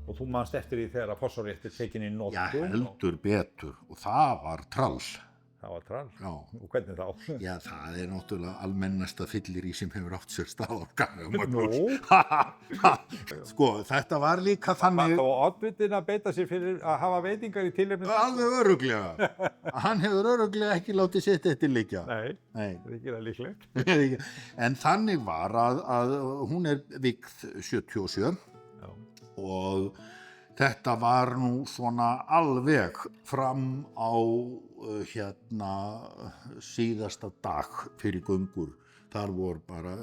Og þú manst eftir því þegar að fosforréttur tekin í notkun? Já, heldur betur og það var trall. Það var trall? Já. Og hvernig þá? Já, það náttúrulega almennasta fyllirí sem hefur átt sér stað á Skagafirði. Nú? Sko, þetta var líka þannig... Var þá oddvitinn að beita sér fyrir að hafa veitingar í tilefni? Alveg örugglega. Hann hefur örugglega ekki látið sitt eftir liggja. Nei, Nei. það er ekki það líklegt. En þannig var að hún vígð 77 Já. og þetta var nú svona alveg fram á síðasta dag fyrir göngur. Þar voru bara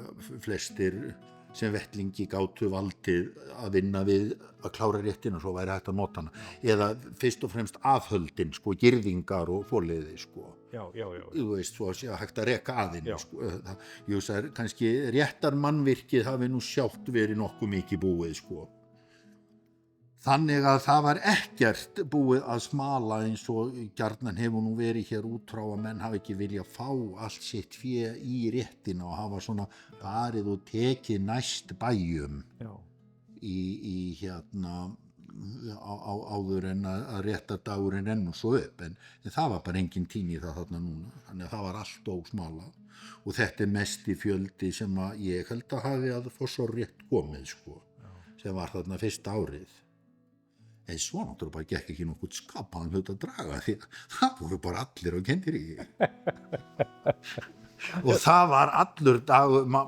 flestir sem vettlingi gátu valdið að vinna við að klára réttina svo væri hægt að nota hana. Eða fyrst og fremst aðhöldin, sko, girðingar og svoleiði, sko. Já. Þú veist, svo að sé hægt að reka aðinn, Já. sko. Ég veist að kannski réttar mannvirkið hafi nú sjálft verið nokkuð mikið búið, sko. Þannig að það var ekkert búið að smala eins og gjarnan hefur nú verið hér út frá að menn hafi ekki viljað fá allt sitt fé í réttina og hafa svona farið og tekið næst bæjum Já. í áður en að réttardagurinn rennu svo upp en það var bara engin tími það þarna núna þannig að það var allt ósmala og þetta mesti fjöldi sem að ég held að hafi að fosforrétt komið sko sem var þarna fyrsta árið en svo náttúrulega bara gekk ekki nokkuð skapaðan hlut að draga því að það voru bara allir á Kendiríki og það var allur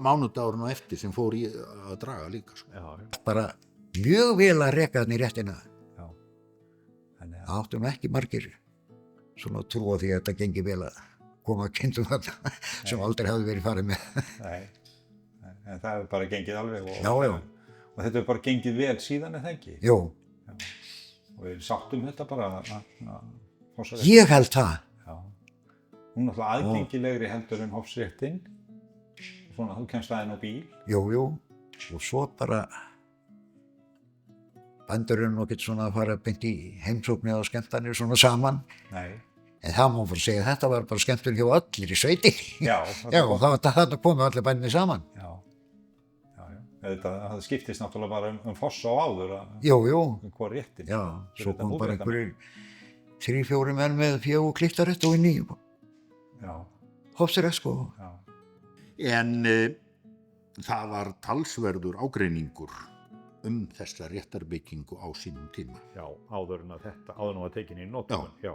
mánudagurinn og eftir sem fór í að draga líka sko. Já. Bara mjög vel að reka þannig réttina. Já. Þannig Það áttu nú ekki margir svona trúa því að þetta gengi vel að koma að kynntum þetta sem aldrei hafði verið farið með. Nei, en það hefur bara gengið alveg Já. Og þetta hefur bara gengið vel síðan eða ekki? Jú, Og við sáttum þetta bara að fosforrétt. ég held það. Já. Hún er náttúrulega aðgengilegri heldur en hofsréttin. Svona þú kemst aðeins á bíl. Jú, og svo bara bændurinn og getur svona að fara beint í heimsóknir og skemmtanir svona saman. Nei. En það má bara segja að þetta var bara skemmtun hjá allir í sveitinni. Já. Já, og þarna komu allir bændinni saman. Já. Það skiptist náttúrulega bara um fossa og áður Jú, hvað réttin. já, svo Fyrir kom utan bara búfénað. einhverjir 3-4 menn með fjó og klíktarétt og inn í Já. hofsrétt sko. Já. En það var talsverður ágreiningur þessa réttarbyggingu á sínum tíma. Já, áður en að tekin í notkun. Já.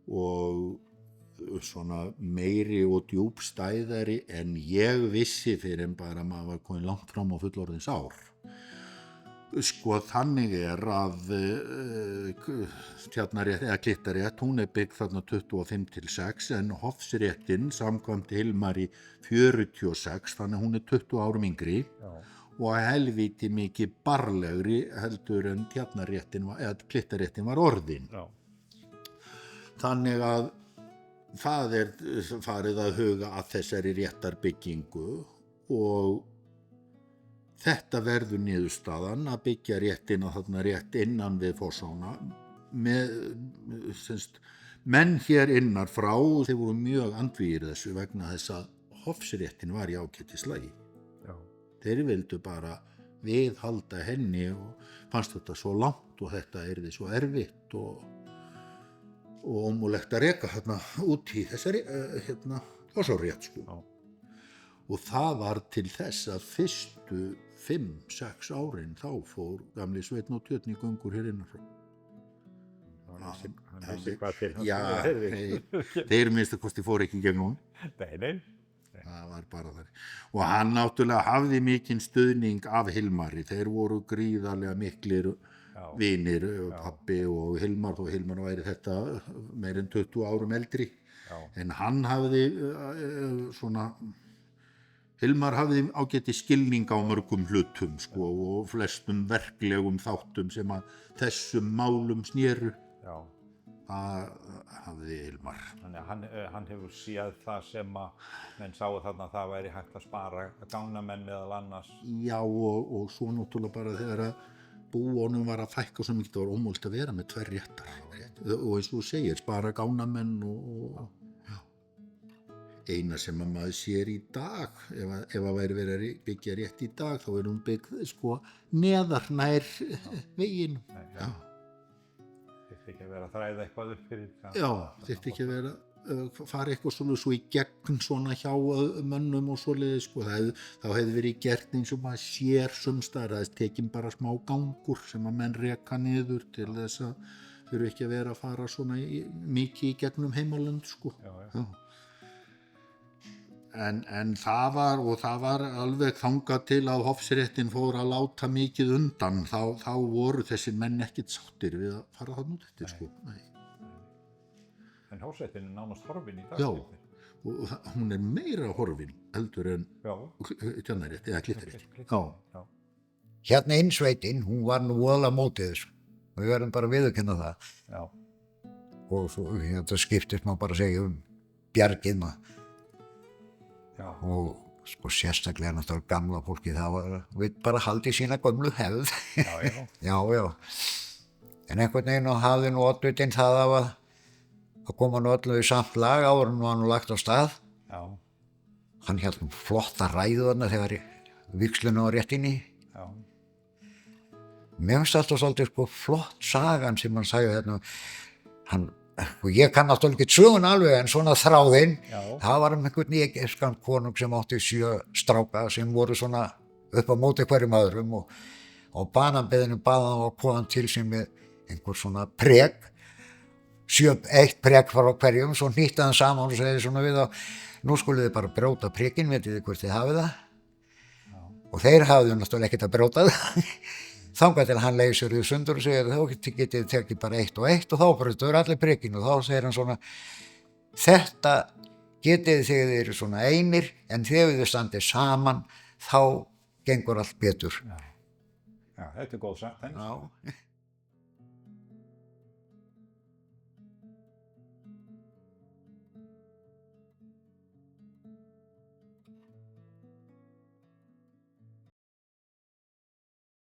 Og svona meiri og djúpstæðari en ég vissi fyrir en bara maður var komin langt fram á fullorðins ár. Sko þannig að tjarnarétt eða klittarétt, hún byggð þarna 25-6 en hofsréttin samkvæmt Hilmari 46, þannig hún 20 árum yngri Já. og helvíti mikið barlegri heldur en tjarnaréttin eða klittaréttin var orðin. Já. Þannig að það farið að huga að þessari réttarbyggingu og þetta verður niðurstaðan að byggja réttina þarna rétt innan við Fossána með menn hér innar frá þeir voru mjög andvígir þessu vegna þess að hofsréttin var í ágætislagi. Já. Þeir vildu bara viðhalda henni og fannst þetta svo langt og þetta yrði svo erfitt og ómúlegt að reka hérna út í þessari Fossárrétt sko. Já. Og það var til þess að fyrstu 5-6 árin þá fór gamli Sveinn og Tjörn í göngur hér innanfrá. Hann vissi hvað til Já, þeir minnstu kosti fór ekki gegn hún. Nei. Það var bara þar. Og hann náttúrulega hafði mikinn stuðning af Hilmari. Þeir voru gríðarlega miklir vinir, pabbi og Hilmar, þó Hilmar væri þetta meir en 20 árum eldri. Já. En hann hafði Hilmar hafði ágæti skilning á mörgum hlutum sko, og flestum verklegum þáttum sem að þessum málum snéru. Já. Það hafði Hilmar. Þannig að hann hefur séð það sem að menn sáu þarna að það væri hægt að spara gangnamenn meðal annars. Já og svo náttúrulega bara þegar að búunum var að fækka svo mikið, það var ómögulegt að vera með 2 réttar og eins og þú segir, spara gánamenn og já. eina sem að maður sér í dag, ef að væri verið að byggja rétt í dag, þá hún byggð sko neðar nær veginn. Já. Þyrfti ekki að vera að þræða eitthvað upp fyrir. Já, þyrfti ekki að vera fara eitthvað svona svo í gegn svona hjá mönnum og svoleiðis sko. Þá hefði verið gert eins og maður sér sumstaðar, það tekin bara smá gangur sem að menn reka niður til þess að þurfi ekki að vera að fara svona mikið í gegnum heimalönd sko. Já. En það var alveg þangað til að Hofsréttin fór að láta mikið undan, þá voru þessi menn ekkert sáttir við að fara það út eftir sko. Nei. En Hofsréttin nánast horfin í dag. Já, og hún meira horfin heldur en Tjarnarrétt eða Klittarétt. Já. Hérna innsveitin, hún var nú voðalega mótið þessu. Við verðum bara að viðurkenna það. Já. Og svo þetta skiptist maður bara að segja bjargið maður. Já. Og sko sérstaklega náttúrulega gamla fólki, það var við bara haldið sína gömlu hefð. Já. En einhvern veginn og hafði nú oddvitinn það að koma nú öllu í samt lag áður en var nú lagt á stað. Já. Hann hélt nú flotta ræðu þarna þegar vígslunum var rétt inni. Já. Mér finnst alltaf svolítið sko flott sagan sem hann sagði hérna. Ég kann náttúrulega ekki sögun alveg en svona þráðinn. Það var einhvern egypskan konung sem átti 7 stráka sem voru svona upp á móti hverjum öðrum og bananbeðinu bað hann að koma til sín með einhver svona prek. 1 prek frá hverjum, svo hnýtti hann saman og segði svona við nú skulið þið bara brjóta prekin, vitið þið hvort þið hafið það? Já. Og þeir hafðu náttúrulega ekkert að brjóta það. Þangað til hann leysir því sundur og segir þá getið þið tekið bara 1 og 1 og þá brjótaður allir prekin og þá segir hann svona þetta getið þið eru svona einir en þegar þið standið saman þá gengur allt betur. Já, þetta góð sagt. Já.